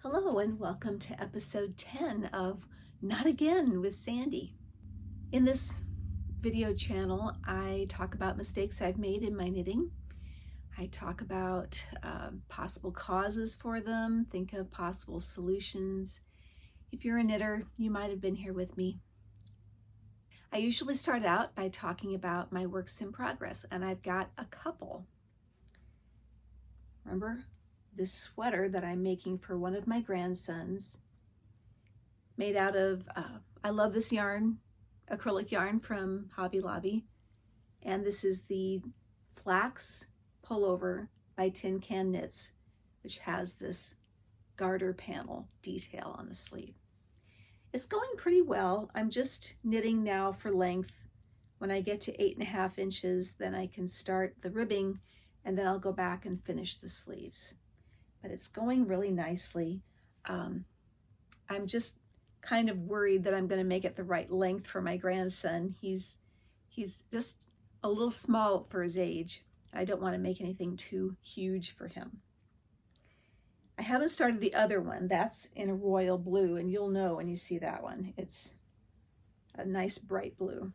Hello and welcome to episode 10 of Not Again with Sandy. In this video channel, I talk about mistakes I've made in my knitting. I talk about possible causes for them, think of possible solutions. If you're a knitter, you might have been here with me. I usually start out by talking about my works in progress, and I've got a couple. Remember this sweater that I'm making for one of my grandsons, made out of, I love this yarn, acrylic yarn from Hobby Lobby. And this is the flax pullover by Tin Can Knits, which has this garter panel detail on the sleeve. It's going pretty well. I'm just knitting now for length. When I get to 8.5 inches, then I can start the ribbing, and then I'll go back and finish the sleeves. But it's going really nicely. I'm just kind of worried that I'm going to make it the right length for my grandson. He's just a little small for his age. I don't want to make anything too huge for him. I haven't started the other one. That's in a royal blue, and you'll know when you see that one. It's a nice bright blue.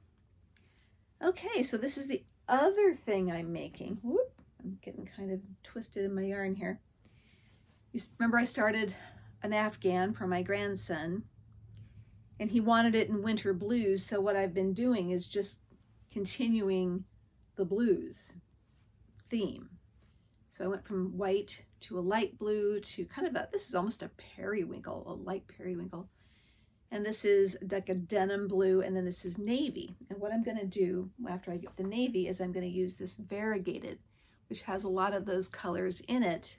Okay, so this is the other thing I'm making. Whoop, I'm getting kind of twisted in my yarn here. You remember I started an Afghan for my grandson, and he wanted it in winter blues, so what I've been doing is just continuing the blues theme. So I went from white to a light blue to kind of this is almost a periwinkle, a light periwinkle. And this is like a denim blue, and then this is navy. And what I'm gonna do after I get the navy is I'm gonna use this variegated, which has a lot of those colors in it.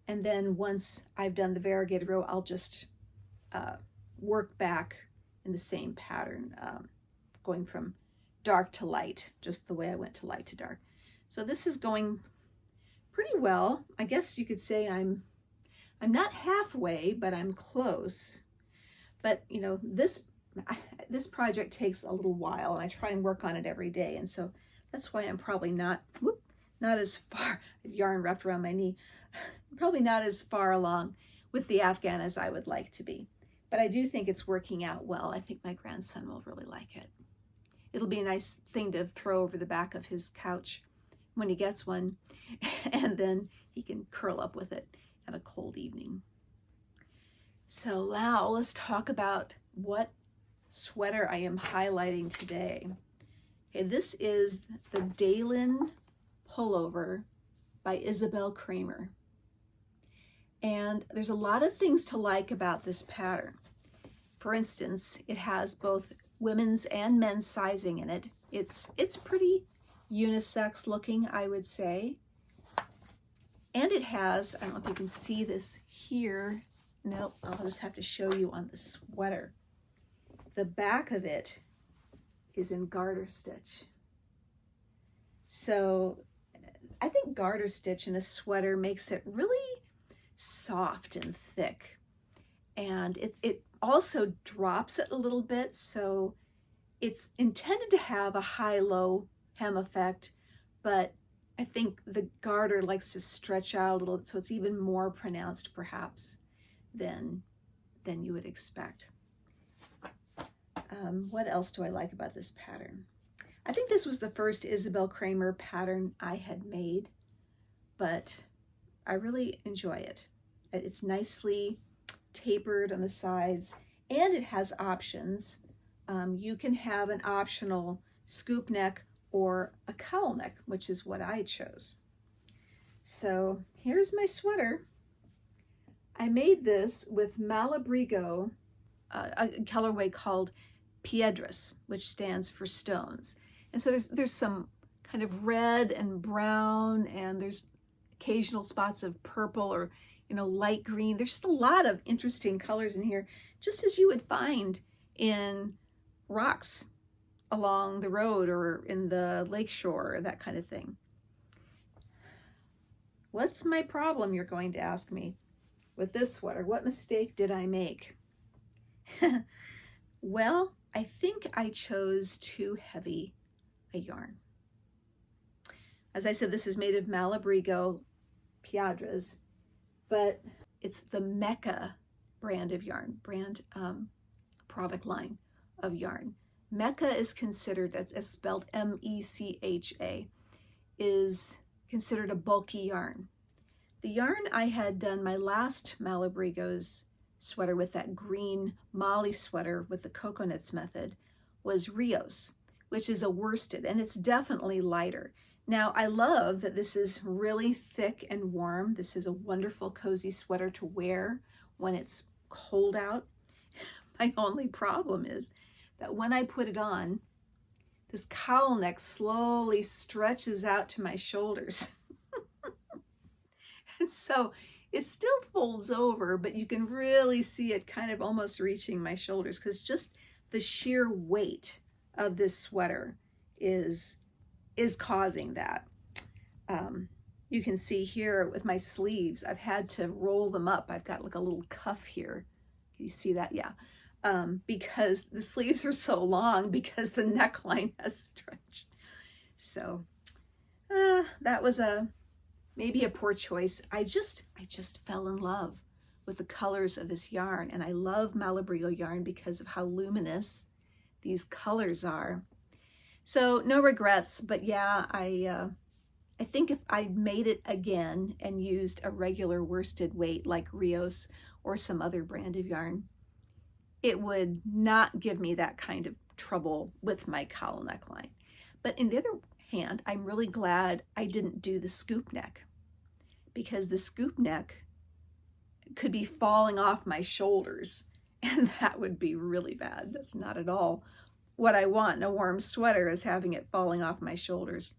And then once I've done the variegated row, I'll just work back in the same pattern, going from dark to light, just the way I went to light to dark. So this is going pretty well. I guess you could say I'm not halfway, but I'm close. But you know, this project takes a little while, and I try and work on it every day, and so that's why I'm probably not as far, yarn wrapped around my knee, probably not as far along with the Afghan as I would like to be. But I do think it's working out well. I think my grandson will really like it. It'll be a nice thing to throw over the back of his couch when he gets one, and then he can curl up with it on a cold evening. So now let's talk about what sweater I am highlighting today. Okay, this is the Dalen pullover by Isabel Kramer. And there's a lot of things to like about this pattern. For instance, it has both women's and men's sizing in it. It's pretty unisex looking, I would say. And it has, I don't know if you can see this here. Nope, I'll just have to show you on the sweater. The back of it is in garter stitch. So I think garter stitch in a sweater makes it really soft and thick. And it also drops it a little bit, so it's intended to have a high-low hem effect, but I think the garter likes to stretch out a little, so it's even more pronounced perhaps than you would expect. What else do I like about this pattern? I think this was the first Isabel Kramer pattern I had made, but I really enjoy it. It's nicely tapered on the sides, and it has options. You can have an optional scoop neck or a cowl neck, which is what I chose. So here's my sweater. I made this with Malabrigo, a colorway called Piedras, which stands for stones. And so there's some kind of red and brown, and there's occasional spots of purple or light green. There's just a lot of interesting colors in here, just as you would find in rocks along the road or in the lakeshore, that kind of thing. What's my problem, you're going to ask me, with this sweater? What mistake did I make? Well, I think I chose too heavy a yarn. As I said, this is made of Malabrigo Piedras, but It's the Mecca brand of yarn, product line of yarn. Mecca is considered, that's spelled M-E-C-H-A, is considered a bulky yarn. The yarn I had done my last Malabrigo's sweater with, that green Molly sweater with the coconuts method, was Rios, which is a worsted, and it's definitely lighter. Now, I love that this is really thick and warm. This is a wonderful cozy sweater to wear when it's cold out. My only problem is that when I put it on, this cowl neck slowly stretches out to my shoulders. And so it still folds over, but you can really see it kind of almost reaching my shoulders, because just the sheer weight of this sweater is causing that. You can see here with my sleeves, I've had to roll them up. I've got like a little cuff here. Can you see that? Yeah. Because the sleeves are so long, because the neckline has stretched. So that was maybe a poor choice. I just fell in love with the colors of this yarn, and I love Malabrigo yarn because of how luminous these colors are. So no regrets, but yeah, I think if I made it again and used a regular worsted weight like Rios or some other brand of yarn, it would not give me that kind of trouble with my cowl neckline. But in the other hand, I'm really glad I didn't do the scoop neck, because the scoop neck could be falling off my shoulders, and that would be really bad. That's not at all what I want in a warm sweater, is having it falling off my shoulders.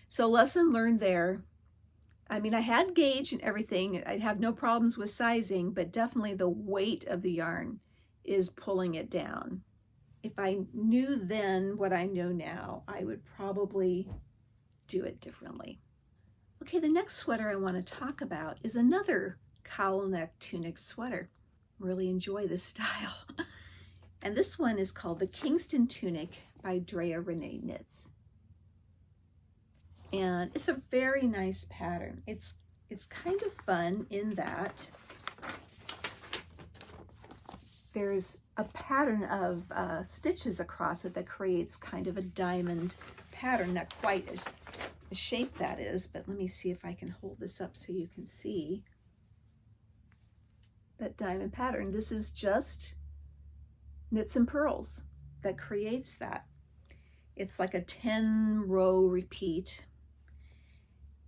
So lesson learned there. I mean, I had gauge and everything. I'd have no problems with sizing, but definitely the weight of the yarn is pulling it down. If I knew then what I know now, I would probably do it differently. Okay, the next sweater I want to talk about is another cowl neck tunic sweater. Really enjoy this style. And this one is called the Kingston Tunic by Drea Renee Knits. And it's a very nice pattern. It's kind of fun in that there's a pattern of stitches across it that creates kind of a diamond pattern, not quite as the shape that is, but let me see if I can hold this up so you can see that diamond pattern. This is just knits and purls that creates that. It's like a 10-row repeat,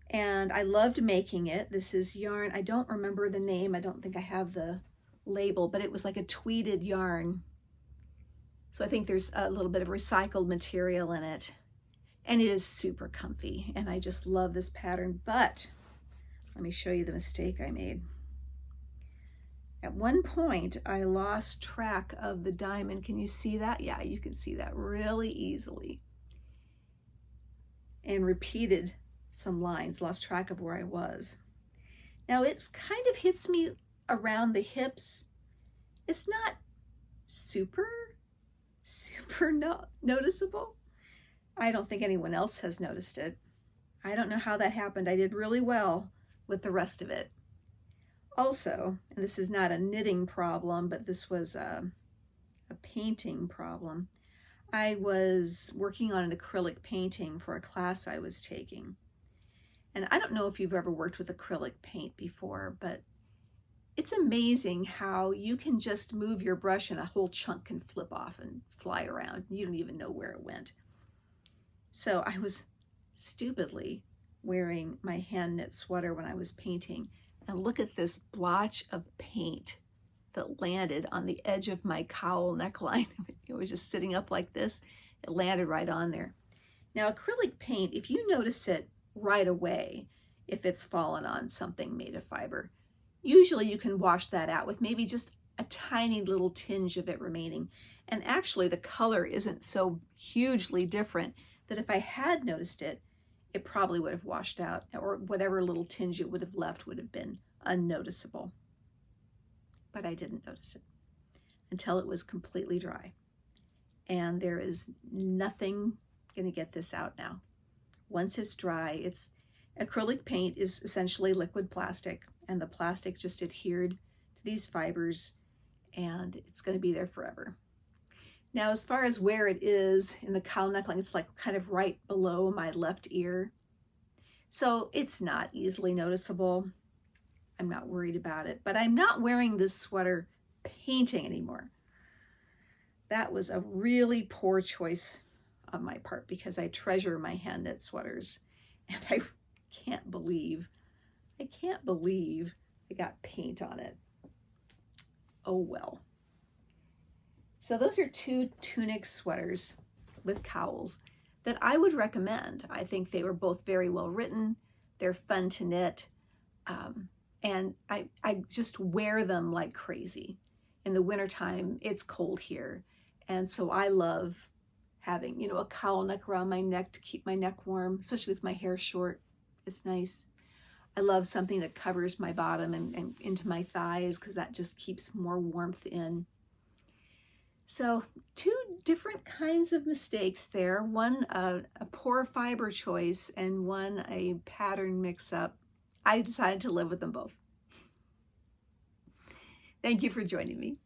and I loved making it. This is yarn, I don't remember the name, I don't think I have the label, but it was like a tweeded yarn. So I think there's a little bit of recycled material in it, and it is super comfy, and I just love this pattern. But let me show you the mistake I made. At one point, I lost track of the diamond. Can you see that? Yeah, you can see that really easily. And repeated some lines, lost track of where I was. Now it's kind of hits me around the hips. It's not super noticeable. I don't think anyone else has noticed it. I don't know how that happened. I did really well with the rest of it. Also, and this is not a knitting problem, but this was a painting problem. I was working on an acrylic painting for a class I was taking. And I don't know if you've ever worked with acrylic paint before, but it's amazing how you can just move your brush and a whole chunk can flip off and fly around. You don't even know where it went. So I was stupidly wearing my hand knit sweater when I was painting, and look at this blotch of paint that landed on the edge of my cowl neckline. It was just sitting up like this. It landed right on there. Now acrylic paint, if you notice it right away, if it's fallen on something made of fiber, usually you can wash that out with maybe just a tiny little tinge of it remaining. And actually the color isn't so hugely different that if I had noticed it, it probably would have washed out, or whatever little tinge it would have left would have been unnoticeable. But I didn't notice it until it was completely dry. And there is nothing going to get this out now. Once it's dry, acrylic paint is essentially liquid plastic, and the plastic just adhered these fibers, and it's going to be there forever. Now, as far as where it is in the cowl neckline, it's like kind of right below my left ear. So it's not easily noticeable. I'm not worried about it, but I'm not wearing this sweater painting anymore. That was a really poor choice on my part because I treasure my hand knit sweaters, and I can't believe I got paint on it. Oh well. So those are two tunic sweaters with cowls that I would recommend. I think they were both very well written. They're fun to knit. And I just wear them like crazy. In the wintertime, it's cold here. And so I love having, you know, a cowl neck around my neck to keep my neck warm, especially with my hair short. It's nice. I love something that covers my bottom and into my thighs because that just keeps more warmth in. So two different kinds of mistakes there. One, a poor fiber choice, and one, a pattern mix-up. I decided to live with them both. Thank you for joining me.